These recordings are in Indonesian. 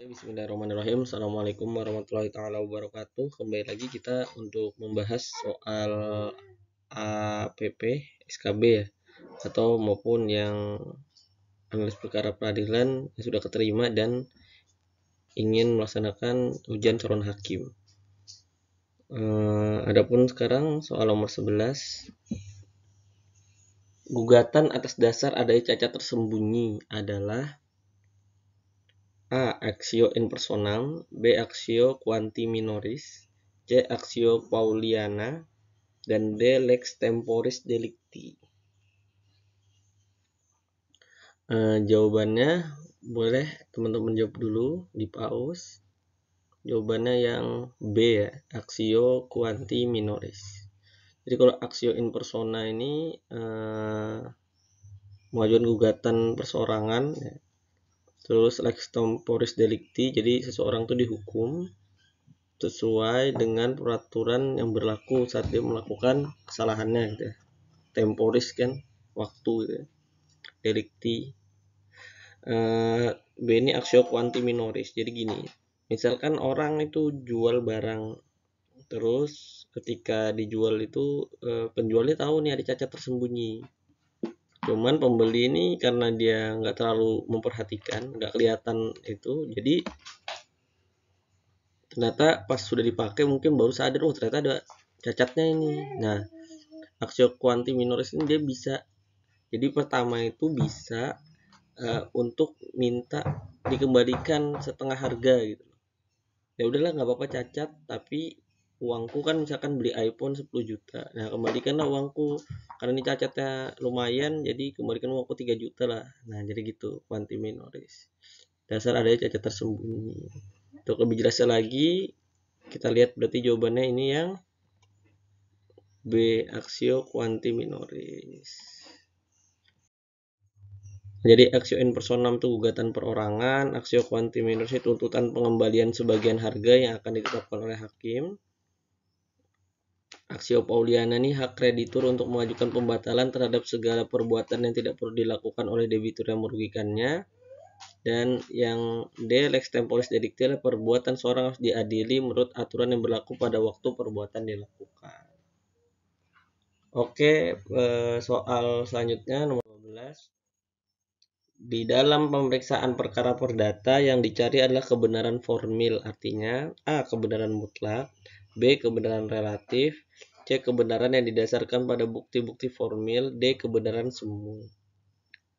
Bismillahirrahmanirrahim. Assalamualaikum warahmatullahi taala wabarakatuh. Kembali lagi kita untuk membahas soal APP, SKB ya, atau maupun yang analis perkara peradilan yang sudah keterima dan ingin melaksanakan ujian calon hakim. Adapun sekarang soal nomor 11, gugatan atas dasar adanya cacat tersembunyi adalah A. Actio in personam, B. Actio quanti minoris, C. Actio Pauliana, dan D. Lex temporis delicti. Jawabannya boleh teman-teman jawab dulu di pause. Jawabannya yang B ya, Actio quanti minoris. Jadi kalau Actio in persona ini mengajukan gugatan perseorangan ya. Terus lex temporis delicti, jadi seseorang itu dihukum sesuai dengan peraturan yang berlaku saat dia melakukan kesalahannya gitu ya. Temporis kan waktu gitu ya. Delicti. B ini actio quanti minoris. Jadi gini, misalkan orang itu jual barang, terus ketika dijual itu penjualnya tahu nih ada cacat tersembunyi. Cuman pembeli ini karena dia nggak terlalu memperhatikan, nggak kelihatan itu, jadi ternyata pas sudah dipakai mungkin baru sadar, oh ternyata ada cacatnya ini. Nah, actio quanti minoris ini dia bisa, jadi pertama itu bisa untuk minta dikembalikan setengah harga gitu. Ya udahlah nggak apa-apa cacat, tapi uangku kan misalkan beli iPhone 10 juta. Nah, kembalikanlah uangku karena ini cacatnya lumayan, jadi kembalikan uangku 3 juta lah. Nah, jadi gitu quanti minoris. Dasar adanya cacat tersembunyi. Untuk lebih jelasnya lagi, kita lihat berarti jawabannya ini yang B, actio quanti minoris. Jadi actio in personam itu gugatan perorangan, actio quanti minoris itu tuntutan pengembalian sebagian harga yang akan ditetapkan oleh hakim. Actio Pauliana ini hak kreditur untuk mengajukan pembatalan terhadap segala perbuatan yang tidak perlu dilakukan oleh debitur yang merugikannya. Dan yang D, lex temporis delicti adalah perbuatan seorang harus diadili menurut aturan yang berlaku pada waktu perbuatan dilakukan. Oke, soal selanjutnya nomor 12. Di dalam pemeriksaan perkara perdata yang dicari adalah kebenaran formil, artinya A. Kebenaran mutlak, B. Kebenaran relatif, C. Kebenaran yang didasarkan pada bukti-bukti formil, D. Kebenaran semu.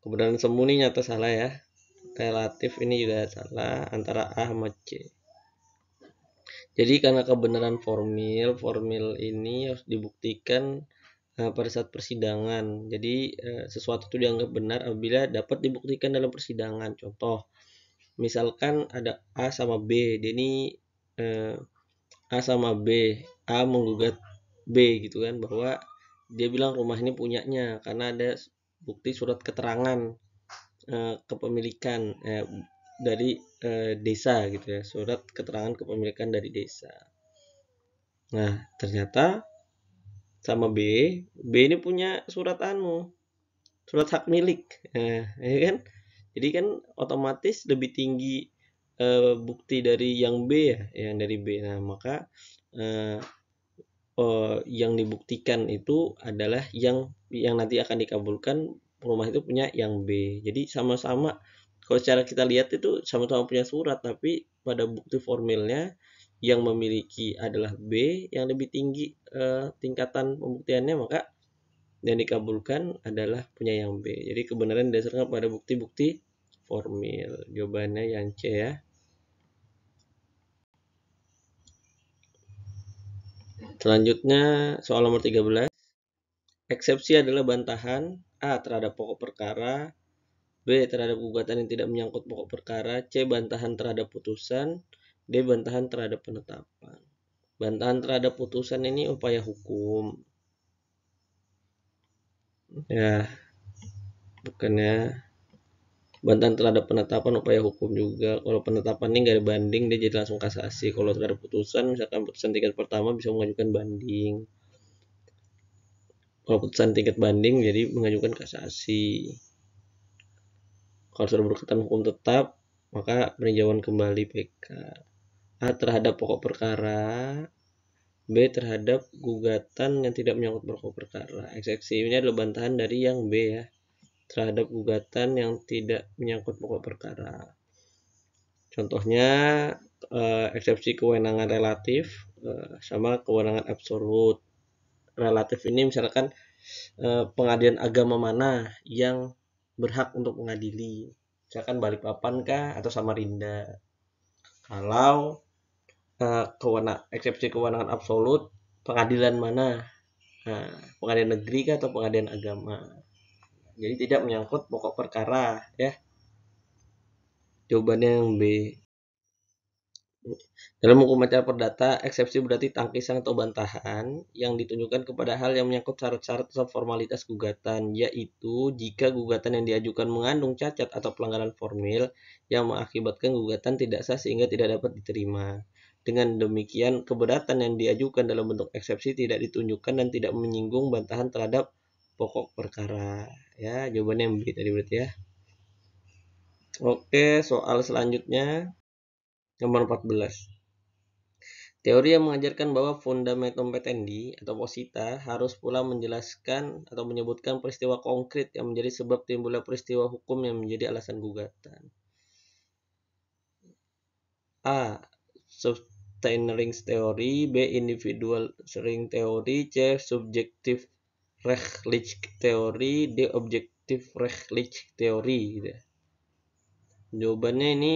Kebenaran semu ini nyata salah ya. Relatif ini juga salah, antara A sama C. Jadi karena kebenaran formil ini harus dibuktikan pada saat persidangan. Jadi sesuatu itu dianggap benar apabila dapat dibuktikan dalam persidangan. Contoh, misalkan ada A sama B. Ini A sama B, A menggugat B gitu kan, bahwa dia bilang rumah ini punyanya karena ada bukti surat keterangan kepemilikan dari desa gitu ya, surat keterangan kepemilikan dari desa. Nah, ternyata sama B ini punya surat surat hak milik, ya kan? Jadi kan otomatis lebih tinggi bukti dari yang B ya, yang dari B. Nah, maka yang dibuktikan itu adalah yang nanti akan dikabulkan, rumah itu punya yang B. Jadi sama-sama, kalau secara kita lihat itu sama-sama punya surat, tapi pada bukti formilnya yang memiliki adalah B, yang lebih tinggi tingkatan pembuktiannya, maka yang dikabulkan adalah punya yang B. Jadi kebenaran didasarkan pada bukti-bukti formil. Jawabannya yang C ya. Selanjutnya soal nomor 13. Eksepsi adalah bantahan A. terhadap pokok perkara, B. terhadap gugatan yang tidak menyangkut pokok perkara, C. bantahan terhadap putusan, D. bantahan terhadap penetapan. Bantahan terhadap putusan ini upaya hukum. Ya, bukannya bantahan terhadap penetapan upaya hukum juga. Kalau penetapan ini nggak ada banding, dia jadi langsung kasasi. Kalau terhadap putusan, misalkan putusan tingkat pertama bisa mengajukan banding. Kalau putusan tingkat banding jadi mengajukan kasasi. Kalau sudah berkekuatan hukum tetap, maka peninjauan kembali PK. A terhadap pokok perkara, B terhadap gugatan yang tidak menyangkut pokok perkara. Eksepsi ini adalah bantahan dari yang B ya, terhadap gugatan yang tidak menyangkut pokok perkara. Contohnya eksepsi kewenangan relatif sama kewenangan absolut. Relatif ini misalkan pengadilan agama mana yang berhak untuk mengadili, misalkan Balikpapan kah atau Samarinda. Kalau eksepsi kewenangan absolut, pengadilan mana, pengadilan negeri kah atau pengadilan agama. Jadi tidak menyangkut pokok perkara ya. Jawabannya yang B. Dalam hukum acara perdata, eksepsi berarti tangkisan atau bantahan yang ditunjukkan kepada hal yang menyangkut syarat-syarat atau formalitas gugatan, yaitu jika gugatan yang diajukan mengandung cacat atau pelanggaran formil yang mengakibatkan gugatan tidak sah sehingga tidak dapat diterima. Dengan demikian, keberatan yang diajukan dalam bentuk eksepsi tidak ditunjukkan dan tidak menyinggung bantahan terhadap pokok perkara. Ya, jawabannya yang B tadi berarti ya. Oke, soal selanjutnya nomor 14. Teori yang mengajarkan bahwa fundamentum petendi atau posita harus pula menjelaskan atau menyebutkan peristiwa konkret yang menjadi sebab timbulnya peristiwa hukum yang menjadi alasan gugatan. A. Substantive ring theory, B. Individual ring theory, C. Subjective rechtlich theory, D. Objective rechtlich theory gitu. Jawabannya ini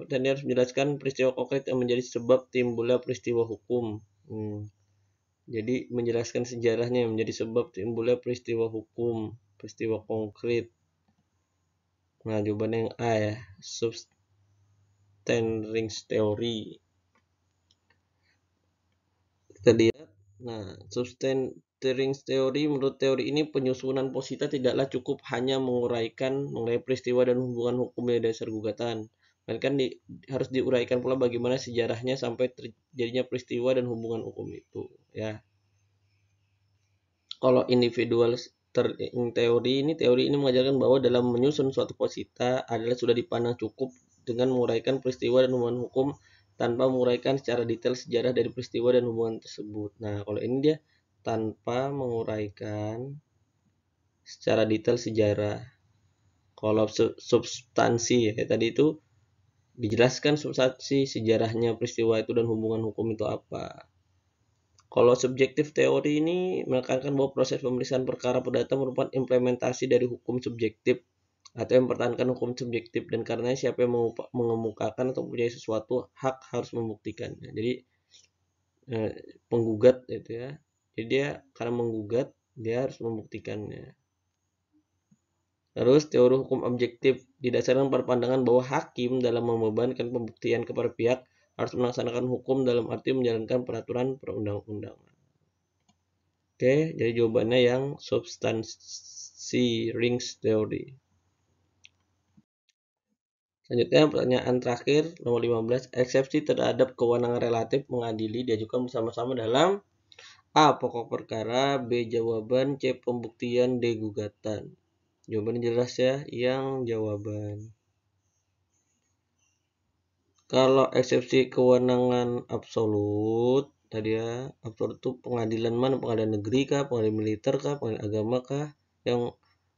tadi harus menjelaskan peristiwa konkret yang menjadi sebab timbulnya peristiwa hukum. Jadi menjelaskan sejarahnya yang menjadi sebab timbulnya peristiwa hukum, peristiwa konkret. Nah, jawabannya yang A ya, substantive ring theory. Kita lihat. Nah, substantive ring theory, menurut teori ini penyusunan posita tidaklah cukup hanya menguraikan mengenai peristiwa dan hubungan hukum dari dasar gugatan. Melainkan harus diuraikan pula bagaimana sejarahnya sampai terjadinya peristiwa dan hubungan hukum itu ya. Kalau individual teori ini mengajarkan bahwa dalam menyusun suatu posita adalah sudah dipandang cukup dengan menguraikan peristiwa dan hubungan hukum tanpa menguraikan secara detail sejarah dari peristiwa dan hubungan tersebut. Nah, kalau ini dia tanpa menguraikan secara detail sejarah. Kalau substansi ya tadi itu dijelaskan substansi sejarahnya peristiwa itu dan hubungan hukum itu apa. Kalau subjektif teori ini menekankan bahwa proses pemeriksaan perkara perdata merupakan implementasi dari hukum subjektif atau yang mempertahankan hukum subjektif, dan karenanya siapa yang mengemukakan atau punya sesuatu hak harus membuktikannya. Jadi penggugat itu ya. Jadi dia karena menggugat dia harus membuktikannya. Terus teori hukum objektif didasarkan pada pandangan bahwa hakim dalam membebankan pembuktian kepada pihak harus melaksanakan hukum dalam arti menjalankan peraturan perundang-undangan. Oke, jadi jawabannya yang substansi rings theory. Selanjutnya pertanyaan terakhir nomor 15. Eksepsi terhadap kewenangan relatif mengadili diajukan bersama-sama dalam A. Pokok perkara, B. Jawaban, C. Pembuktian, D. Gugatan. Jawabannya jelas ya, yang jawaban. Kalau eksepsi kewenangan absolut tadi ya, absolut itu pengadilan mana? Pengadilan negeri kah, pengadilan militer kah, pengadilan agama kah yang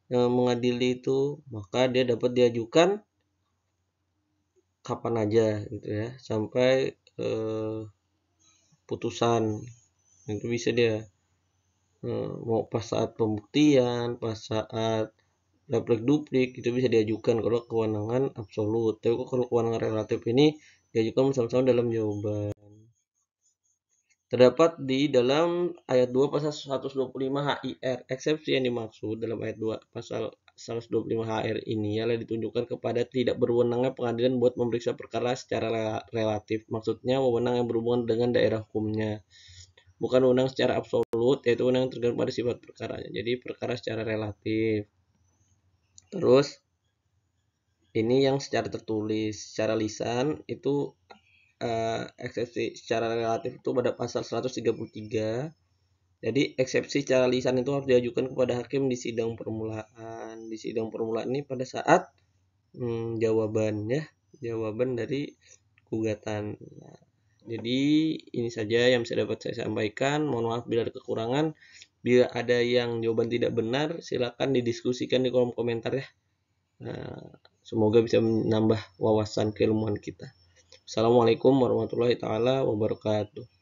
mengadili itu, maka dia dapat diajukan kapan aja gitu ya, sampai putusan. Itu bisa dia mau pas saat pembuktian, pas saat replik duplik, itu bisa diajukan kalau kewenangan absolut. Tapi kalau kewenangan relatif ini diajukan bersama-sama dalam jawaban. Terdapat di dalam ayat 2 pasal 125 HIR. Eksepsi yang dimaksud dalam ayat 2 pasal 125 HR ini ialah ditunjukkan kepada tidak berwenangnya pengadilan buat memeriksa perkara secara relatif. Maksudnya wewenang yang berhubungan dengan daerah hukumnya. Bukan wewenang secara absolut, yaitu wewenang yang tergantung pada sifat perkaranya. Jadi perkara secara relatif. Terus ini yang secara tertulis, secara lisan itu eksepsi secara relatif itu pada pasal 133. Jadi eksepsi secara lisan itu harus diajukan kepada hakim di sidang permulaan. Di sidang permulaan ini pada saat jawaban ya. jawaban dari gugatan. Nah, jadi ini saja yang bisa dapat saya sampaikan. Mohon maaf bila ada kekurangan. Bila ada yang jawaban tidak benar, silakan didiskusikan di kolom komentar ya. Nah, semoga bisa menambah wawasan keilmuan kita. Assalamualaikum warahmatullahi taala wabarakatuh.